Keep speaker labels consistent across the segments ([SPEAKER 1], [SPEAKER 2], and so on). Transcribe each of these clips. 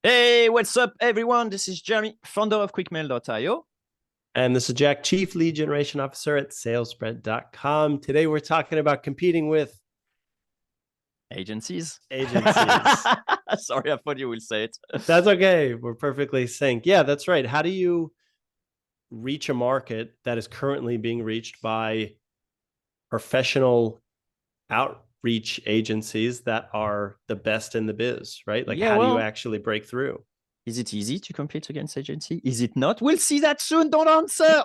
[SPEAKER 1] Hey, what's up, everyone? This is Jeremy, founder of QuickMail.io.
[SPEAKER 2] And this is Jack, Chief Lead Generation Officer at salespread.com. Today, we're talking about competing with
[SPEAKER 1] Agencies.
[SPEAKER 2] agencies.
[SPEAKER 1] Sorry, I thought you will say it.
[SPEAKER 2] That's okay. We're perfectly synced. Yeah, that's right. How do you reach a market that is currently being reached by professional outreach agencies that are the best in the biz, right? Like,
[SPEAKER 1] Yeah,
[SPEAKER 2] how do you
[SPEAKER 1] well,
[SPEAKER 2] actually break through?
[SPEAKER 1] is it easy to compete against agency? Is it not? We'll see that soon. Don't answer.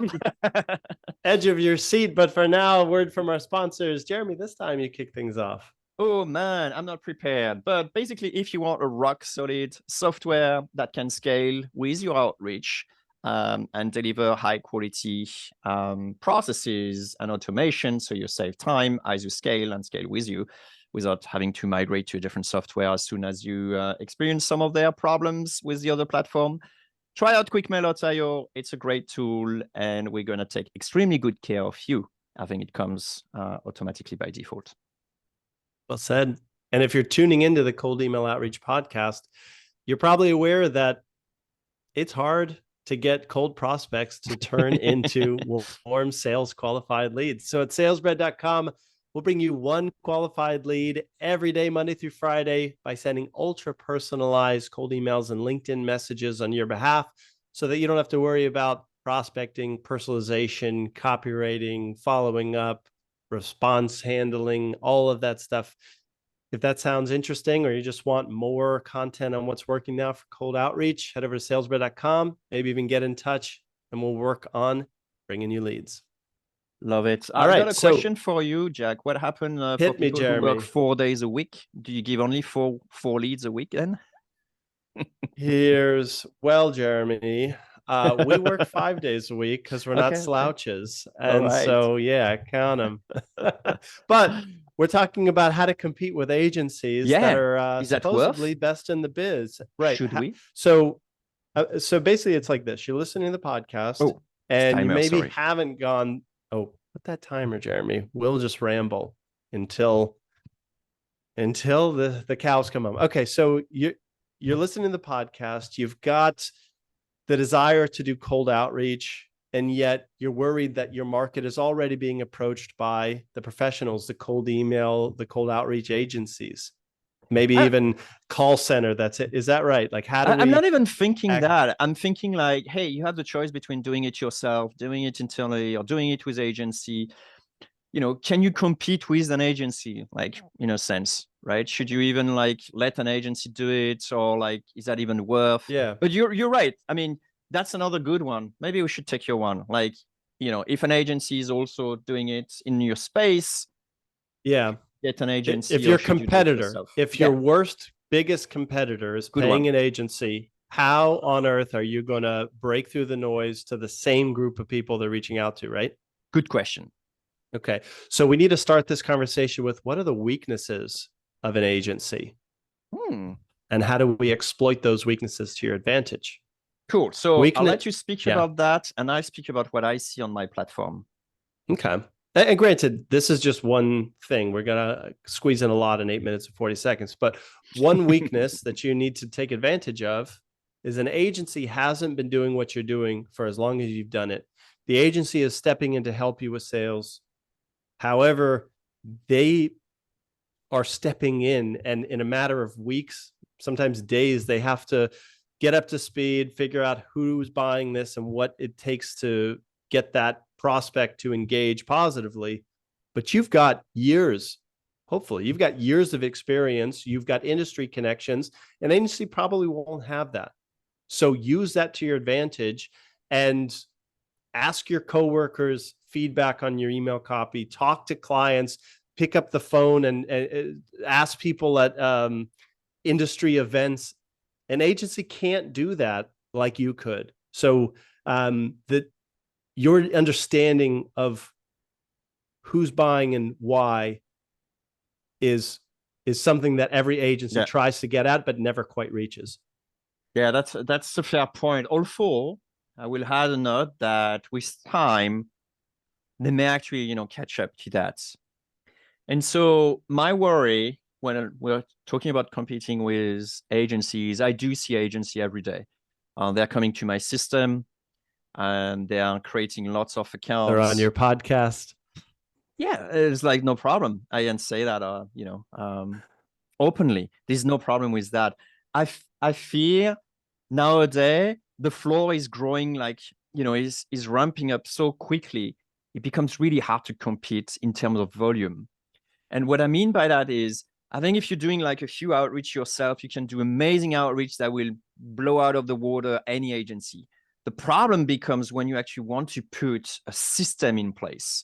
[SPEAKER 2] Edge of your seat. But for now, a word from our sponsors. Jeremy, this time you kick things off.
[SPEAKER 1] Oh man, I'm not prepared. But basically, if you want a rock solid software that can scale with your outreach and deliver high quality processes and automation, so you save time as you scale and scale with you without having to migrate to a different software as soon as you experience some of their problems with the other platform, try out QuickMail.io. It's a great tool, and we're going to take extremely good care of you. I think it comes automatically by default.
[SPEAKER 2] Well said. And if you're tuning into the Cold Email Outreach podcast, you're probably aware that it's hard to get cold prospects to turn into warm sales qualified leads. So at salespread.com, we'll bring you one qualified lead every day, Monday through Friday, by sending ultra personalized cold emails and LinkedIn messages on your behalf so that you don't have to worry about prospecting, personalization, copywriting, following up, response handling, all of that stuff. If that sounds interesting, or you just want more content on what's working now for cold outreach, head over to salespread.com, maybe even get in touch, and we'll work on bringing you leads.
[SPEAKER 1] Love it.
[SPEAKER 2] All
[SPEAKER 1] I've got
[SPEAKER 2] right,
[SPEAKER 1] a
[SPEAKER 2] so
[SPEAKER 1] question for you, Jack. What happened for
[SPEAKER 2] hit me,
[SPEAKER 1] people who work
[SPEAKER 2] Jeremy.
[SPEAKER 1] 4 days a week? Do you give only four leads a week then?
[SPEAKER 2] Jeremy, we work 5 days a week because we're not
[SPEAKER 1] Okay, okay.
[SPEAKER 2] slouches.
[SPEAKER 1] All
[SPEAKER 2] And
[SPEAKER 1] right.
[SPEAKER 2] so, yeah, count them. But we're talking about how to compete with agencies that
[SPEAKER 1] Yeah.
[SPEAKER 2] are
[SPEAKER 1] Is that worth?
[SPEAKER 2] supposedly best in the biz. Right.
[SPEAKER 1] Should we?
[SPEAKER 2] So basically, it's like this: you're listening to the podcast,
[SPEAKER 1] Oh, it's
[SPEAKER 2] and you
[SPEAKER 1] timer,
[SPEAKER 2] maybe
[SPEAKER 1] sorry.
[SPEAKER 2] haven't gone. Oh, put that timer, Jeremy. We'll just ramble until the cows come home. Okay, so you're listening to the podcast. You've got the desire to do cold outreach, and yet you're worried that your market is already being approached by the professionals, the cold email, the cold outreach agencies, maybe
[SPEAKER 1] I,
[SPEAKER 2] even call center. That's it. Is that right? Like, how do
[SPEAKER 1] I'm not
[SPEAKER 2] we
[SPEAKER 1] even thinking
[SPEAKER 2] act?
[SPEAKER 1] that. I'm thinking like, hey, you have the choice between doing it yourself, doing it internally, or doing it with agency. Can you compete with an agency, like, in a sense, right? Should you even like let an agency do it, or like, is that even worth?
[SPEAKER 2] Yeah.
[SPEAKER 1] But you're right. I mean, that's another good one. Maybe we should take your one. Like, if an agency is also doing it in your space,
[SPEAKER 2] Yeah.
[SPEAKER 1] get an agency,
[SPEAKER 2] If
[SPEAKER 1] or
[SPEAKER 2] your
[SPEAKER 1] should you do it
[SPEAKER 2] competitor,
[SPEAKER 1] yourself?
[SPEAKER 2] if
[SPEAKER 1] Yeah,
[SPEAKER 2] your worst, biggest competitor is
[SPEAKER 1] good one.
[SPEAKER 2] paying an agency, how on earth are you going to break through the noise to the same group of people they're reaching out to, right?
[SPEAKER 1] Good question.
[SPEAKER 2] Okay. So we need to start this conversation with what are the weaknesses of an agency?
[SPEAKER 1] Hmm.
[SPEAKER 2] And how do we exploit those weaknesses to your advantage?
[SPEAKER 1] Cool. So I'll
[SPEAKER 2] Weakness.
[SPEAKER 1] let you speak
[SPEAKER 2] Yeah.
[SPEAKER 1] about that, and I speak about what I see on my platform.
[SPEAKER 2] Okay. And granted, this is just one thing. We're going to squeeze in a lot in 8 minutes and 40 seconds. But one weakness that you need to take advantage of is an agency hasn't been doing what you're doing for as long as you've done it. The agency is stepping in to help you with sales. However, they are stepping in, and in a matter of weeks, sometimes days, they have to get up to speed, figure out who's buying this and what it takes to get that prospect to engage positively. But you've got years, hopefully, you've got years of experience, you've got industry connections, and agency probably won't have that. So use that to your advantage and ask your coworkers feedback on your email copy, talk to clients, pick up the phone and ask people at industry events. An agency can't do that like you could. So that your understanding of who's buying and why is something that every agency
[SPEAKER 1] Yeah.
[SPEAKER 2] tries to get at but never quite reaches.
[SPEAKER 1] Yeah, that's a fair point. Also, I will add a note that with time, they may actually, catch up to that. And so my worry when we're talking about competing with agencies, I do see agency every day. They're coming to my system and they are creating lots of
[SPEAKER 2] They're on
[SPEAKER 1] accounts.
[SPEAKER 2] your podcast.
[SPEAKER 1] Yeah, it's like no problem. I can say that, openly. There's no problem with that. I fear nowadays the floor is growing like, is ramping up so quickly. It becomes really hard to compete in terms of volume. And what I mean by that is, I think if you're doing like a few outreach yourself, you can do amazing outreach that will blow out of the water any agency. The problem becomes when you actually want to put a system in place.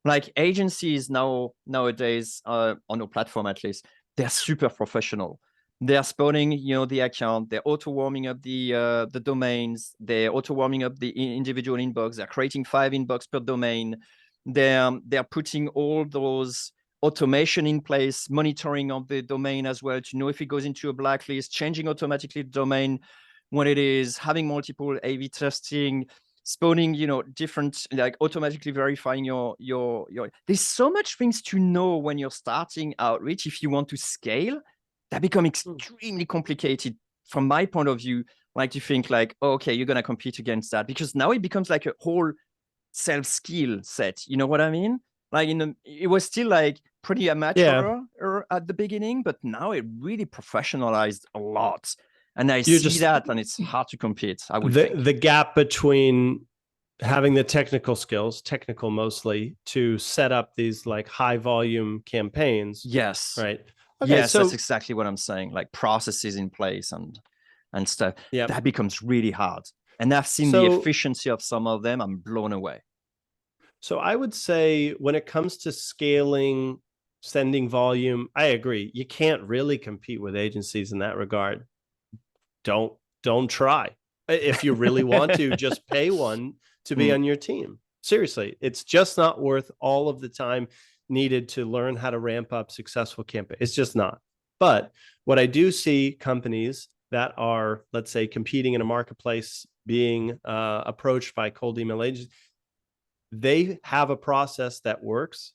[SPEAKER 1] Like agencies nowadays, on our platform at least, they're super professional. They're spawning, the account. They're auto warming up the domains. They're auto warming up the individual inbox. They're creating 5 inbox per domain. They're putting all those automation in place, monitoring of the domain as well to know if it goes into a blacklist, changing automatically the domain when it is, having multiple A/B testing, spawning, different, like automatically verifying your. There's so much things to know when you're starting outreach. If you want to scale, that become extremely complicated from my point of view. Like you think like, oh, okay, you're gonna compete against that because now it becomes like a whole self skill set. You know what I mean? Like it was still like pretty
[SPEAKER 2] Yeah.
[SPEAKER 1] amateur at the beginning, but now it really professionalized a lot. And I
[SPEAKER 2] You're
[SPEAKER 1] see
[SPEAKER 2] just
[SPEAKER 1] that, and it's hard to compete, I would
[SPEAKER 2] the
[SPEAKER 1] think.
[SPEAKER 2] the gap between having the technical skills, technical mostly, to set up these like high volume campaigns,
[SPEAKER 1] Yes.
[SPEAKER 2] right? Okay,
[SPEAKER 1] Yes, that's
[SPEAKER 2] so
[SPEAKER 1] exactly what I'm saying. Like processes in place and stuff.
[SPEAKER 2] yeah.
[SPEAKER 1] That becomes really hard. And I've seen the
[SPEAKER 2] So
[SPEAKER 1] efficiency of some of them. I'm blown away.
[SPEAKER 2] so I would say when it comes to scaling, sending volume, I agree. You can't really compete with agencies in that regard. Don't don't try. If you really want to, just pay one to be
[SPEAKER 1] Mm,
[SPEAKER 2] on your team. Seriously, it's just not worth all of the time needed to learn how to ramp up successful campaign. It's just not. But what I do see companies that are, let's say, competing in a marketplace, being approached by cold email agents, they have a process that works,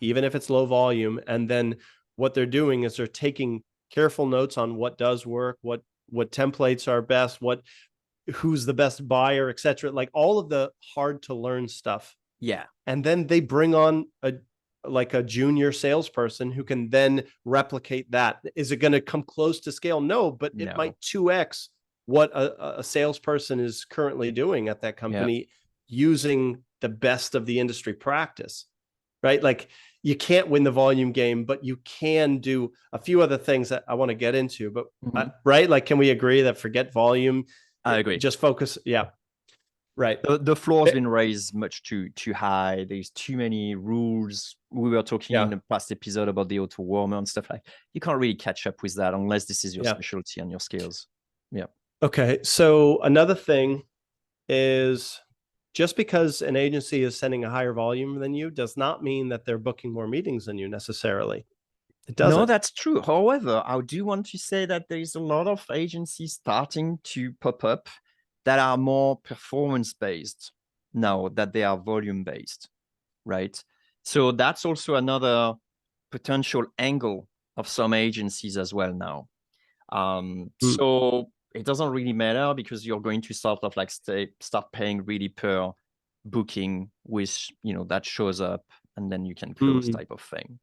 [SPEAKER 2] even if it's low volume. And then what they're doing is they're taking careful notes on what does work, what templates are best, who's the best buyer, etc. Like all of the hard to learn stuff.
[SPEAKER 1] yeah.
[SPEAKER 2] And then they bring on a junior salesperson who can then replicate that. Is it going to come close to scale? No, but it
[SPEAKER 1] No.
[SPEAKER 2] might 2x what a salesperson is currently doing at that
[SPEAKER 1] Yeah.
[SPEAKER 2] company using the best of the industry practice, right? Like you can't win the volume game, but you can do a few other things that I want to get into. But
[SPEAKER 1] Mhm.
[SPEAKER 2] right, like, can we agree that forget volume,
[SPEAKER 1] I agree.
[SPEAKER 2] just focus? Yeah, right.
[SPEAKER 1] The floor has
[SPEAKER 2] Eh,
[SPEAKER 1] been raised much too high. There's too many rules. We were talking in
[SPEAKER 2] yeah,
[SPEAKER 1] the past episode about the auto warmer and stuff like. You can't really catch up with that unless this is your
[SPEAKER 2] yeah.
[SPEAKER 1] specialty and your skills. Yeah.
[SPEAKER 2] Okay, so another thing is just because an agency is sending a higher volume than you does not mean that they're booking more meetings than you necessarily. It
[SPEAKER 1] No,
[SPEAKER 2] doesn't.
[SPEAKER 1] that's true. However, I do want to say that there is a lot of agencies starting to pop up that are more performance based now that they are volume based, right? So that's also another potential angle of some agencies as well now.
[SPEAKER 2] Mm.
[SPEAKER 1] So it doesn't really matter because you're going to sort of like start paying really per booking, which that shows up, and then you can close
[SPEAKER 2] Mm.
[SPEAKER 1] type of thing.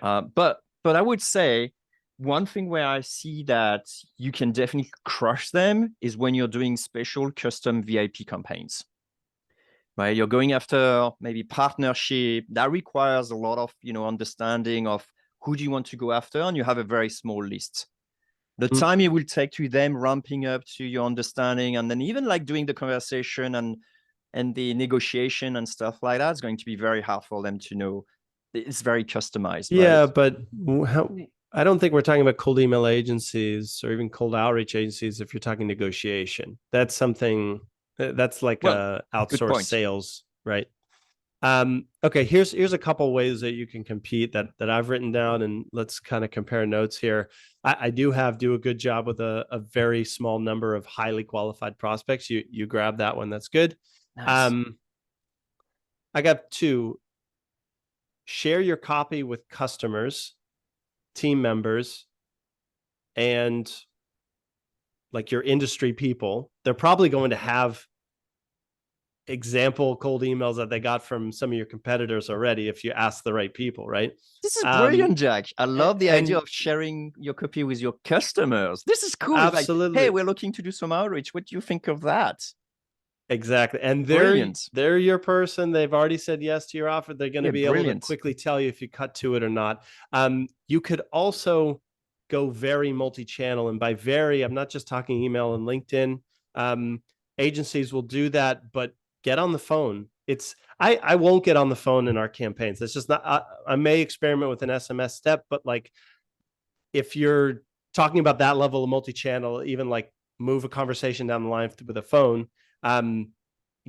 [SPEAKER 1] But I would say one thing where I see that you can definitely crush them is when you're doing special custom VIP campaigns. Right, you're going after maybe partnership that requires a lot of understanding of who do you want to go after, and you have a very small list. The
[SPEAKER 2] Mm.
[SPEAKER 1] time it will take to them ramping up to your understanding, and then even like doing the conversation and the negotiation and stuff like that is going to be very hard for them to know. It's very customized, right?
[SPEAKER 2] Yeah, but I don't think we're talking about cold email agencies or even cold outreach agencies if you're talking negotiation. That's something that's like
[SPEAKER 1] Well,
[SPEAKER 2] a
[SPEAKER 1] good
[SPEAKER 2] outsourced
[SPEAKER 1] point.
[SPEAKER 2] sales, right? Okay, here's a couple ways that you can compete that I've written down, and let's kind of compare notes here. I do a good job with a very small number of highly qualified prospects. You grab that one, that's good.
[SPEAKER 1] Nice.
[SPEAKER 2] Um, I got two. Share your copy with customers team members and like your industry people, they're probably going to have example cold emails that they got from some of your competitors already if you ask the right people, right?
[SPEAKER 1] This is brilliant, Jack. I love the idea
[SPEAKER 2] And
[SPEAKER 1] of sharing your copy with your customers. This is cool. It's like, hey,
[SPEAKER 2] absolutely.
[SPEAKER 1] we're looking to do some outreach. What do you think of that?
[SPEAKER 2] Exactly. And
[SPEAKER 1] Brilliant.
[SPEAKER 2] they're your person. They've already said yes to your offer. They're going to
[SPEAKER 1] Yeah,
[SPEAKER 2] be able to
[SPEAKER 1] brilliant.
[SPEAKER 2] quickly tell you if you cut to it or not. You could also go very multi-channel. And by very, I'm not just talking email and LinkedIn. Agencies will do that, but get on the phone. I won't get on the phone in our campaigns. That's just not, I may experiment with an SMS step, but like if you're talking about that level of multi-channel, even like move a conversation down the line with a phone,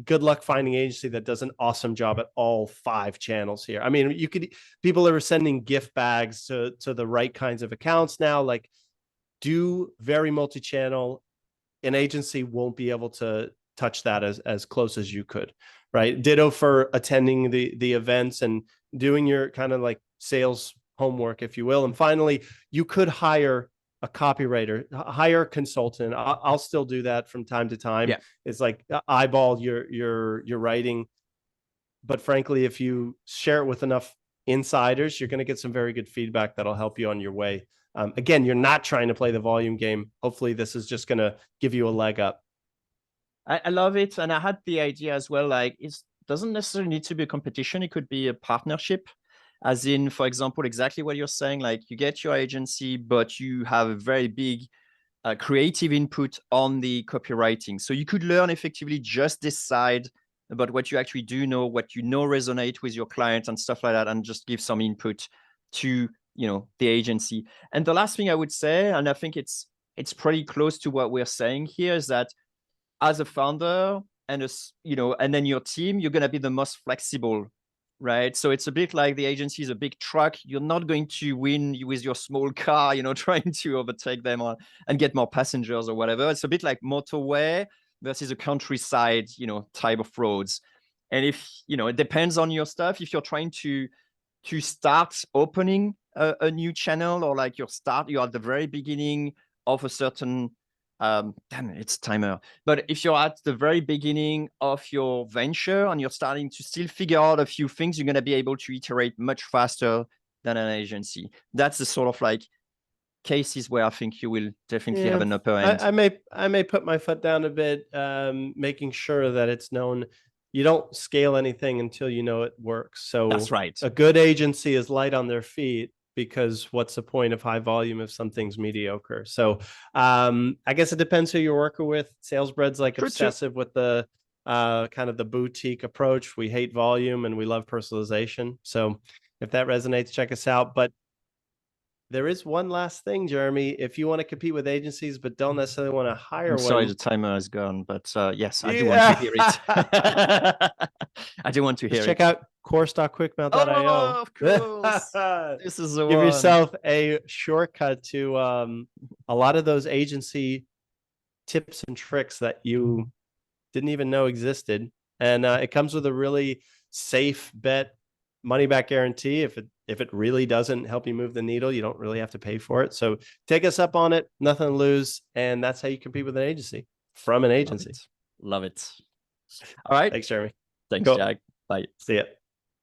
[SPEAKER 2] good luck finding an agency that does an awesome job at all 5 channels here. I mean, people are sending gift bags to the right kinds of accounts now. Like, do very multi-channel. An agency won't be able to touch that as close as you could, right? Ditto for attending the events and doing your kind of like sales homework, if you will. And finally, you could hire a copywriter, hire a consultant. I'll still do that from time to time.
[SPEAKER 1] Yeah.
[SPEAKER 2] It's like eyeball your writing. But frankly, if you share it with enough insiders, you're going to get some very good feedback that'll help you on your way. Again, you're not trying to play the volume game. Hopefully this is just going to give you a leg up.
[SPEAKER 1] I love it. And I had the idea as well, like it doesn't necessarily need to be a competition. It could be a partnership, as in, for example, exactly what you're saying, like you get your agency, but you have a very big creative input on the copywriting. So you could learn effectively, just decide about what you actually do know, what you know resonate with your client and stuff like that, and just give some input to, you know, the agency. And the last thing I would say, and I think it's pretty close to what we're saying here, is that as a founder and and then your team, you're going to be the most flexible, right? So it's a bit like the agency is a big truck. You're not going to win with your small car, trying to overtake them and get more passengers or whatever. It's a bit like motorway versus a countryside, type of roads. And if, it depends on your stuff. If you're trying to start opening a new channel, or like you're at the very beginning of a certain damn it, it's timer. But if you're at the very beginning of your venture and you're starting to still figure out a few things, you're going to be able to iterate much faster than an agency. That's the sort of like cases where I think you will definitely have an upper end.
[SPEAKER 2] I may put my foot down a bit, making sure that it's known. You don't scale anything until you know it works. So
[SPEAKER 1] that's right.
[SPEAKER 2] A good agency is light on their feet, because what's the point of high volume if something's mediocre? So I guess it depends who you're working with. SalesBread's like obsessive with the kind of the boutique approach. We hate volume and we love personalization. So if that resonates, check us out. But there is one last thing, Jeremy. If you want to compete with agencies but don't necessarily want to hire
[SPEAKER 1] I'm sorry,
[SPEAKER 2] one,
[SPEAKER 1] the timer is gone, but yes, I do want to hear it. I do want to hear
[SPEAKER 2] just check
[SPEAKER 1] it.
[SPEAKER 2] out course.quickmail.io.
[SPEAKER 1] Oh, of course. This is the
[SPEAKER 2] Give
[SPEAKER 1] one.
[SPEAKER 2] yourself a shortcut to a lot of those agency tips and tricks that you didn't even know existed. And it comes with a really safe bet money back guarantee. If it really doesn't help you move the needle, you don't really have to pay for it. So take us up on it, nothing to lose. And that's how you compete with an agency, from an agency.
[SPEAKER 1] Love it. All right.
[SPEAKER 2] Thanks, Jeremy.
[SPEAKER 1] Thanks,
[SPEAKER 2] Cool.
[SPEAKER 1] Jack. Bye.
[SPEAKER 2] See ya.